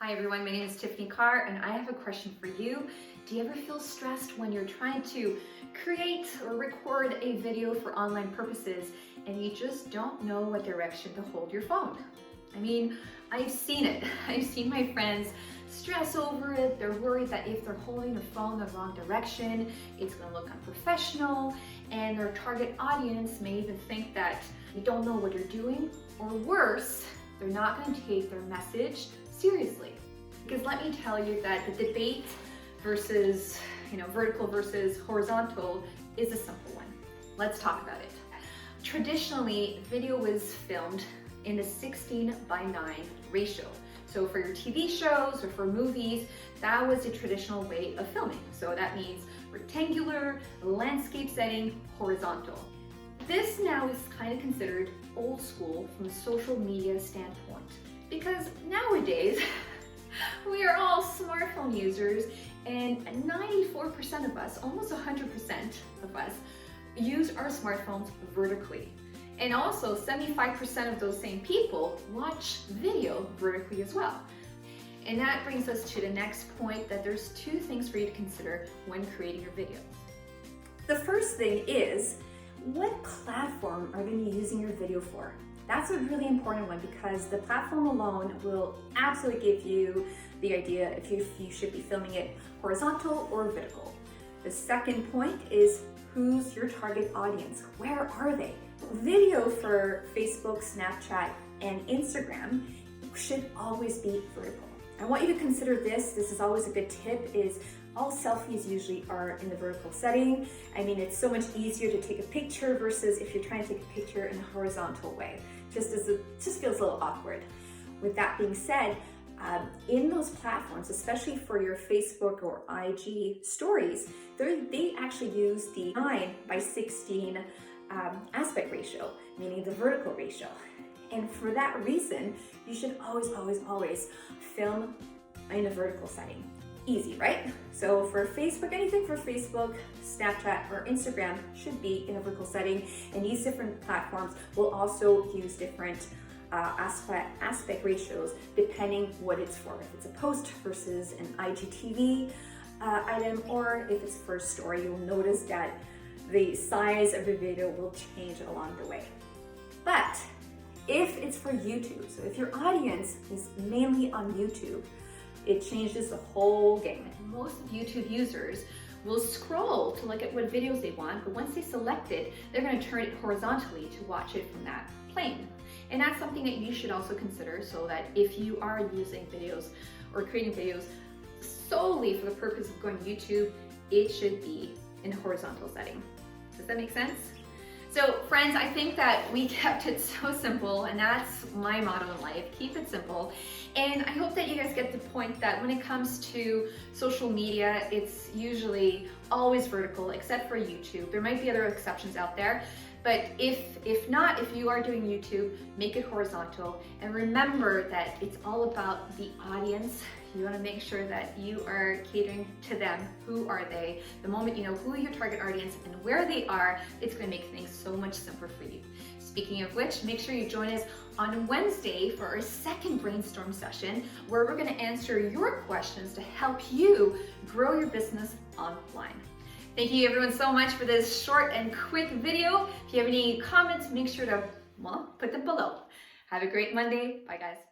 Hi everyone, my name is Tiffany Carr and I have a question for you. Do you ever feel stressed when you're trying to create or record a video for online purposes and you just don't know what direction to hold your phone? I mean, I've seen it. I've seen my friends stress over it. They're worried that if they're holding the phone the wrong direction, it's gonna look unprofessional, and their target audience may even think that you don't know what you're doing, or worse, they're not gonna take their message seriously. Because let me tell you that the debate versus, vertical versus horizontal is a simple one. Let's talk about it. Traditionally, video was filmed in a 16:9 ratio. So for your TV shows or for movies, that was a traditional way of filming. So that means rectangular, landscape setting, horizontal. This now is kind of considered old school from a social media standpoint, because nowadays we are all smartphone users, and 94% of us, almost 100% of us, use our smartphones vertically. And also 75% of those same people watch video vertically as well. And that brings us to the next point, that there's two things for you to consider when creating your videos. The first thing is, what platform are you going to be using your video for? That's a really important one, because the platform alone will absolutely give you the idea if you should be filming it horizontal or vertical. The second point is, who's your target audience? Where are they? Video for Facebook, Snapchat, and Instagram should always be vertical. I want you to consider this is always a good tip, is all selfies usually are in the vertical setting. I mean, it's so much easier to take a picture versus if you're trying to take a picture in a horizontal way. Just feels a little awkward. With that being said, in those platforms, especially for your Facebook or IG stories, they actually use the 9:16 aspect ratio, meaning the vertical ratio. And for that reason, you should always film in a vertical setting. Easy, right? So for Facebook, anything for Facebook, Snapchat, or Instagram should be in a vertical setting, and these different platforms will also use different aspect ratios depending what it's for. If it's a post versus an IGTV item, or if it's for a story, you'll notice that the size of the video will change along the way. But if it's for YouTube, so if your audience is mainly on YouTube, it changes the whole game. Most YouTube users will scroll to look at what videos they want, but once they select it, they're going to turn it horizontally to watch it from that plane. And that's something that you should also consider, so that if you are using videos or creating videos solely for the purpose of going to YouTube, it should be in a horizontal setting. Does that make sense? So friends, I think that we kept it so simple, and that's my motto in life: keep it simple. And I hope that you guys get the point that when it comes to social media, it's usually always vertical, except for YouTube. There might be other exceptions out there, but if not, if you are doing YouTube, make it horizontal. And remember that it's all about the audience. You want to make sure that you are catering to them. Who are they? The moment you know who your target audience and where they are, it's going to make things so much simpler for you. Speaking of which, make sure you join us on Wednesday for our second brainstorm session, where we're going to answer your questions to help you grow your business online. Thank you everyone so much for this short and quick video. If you have any comments, make sure to, put them below. Have a great Monday. Bye guys.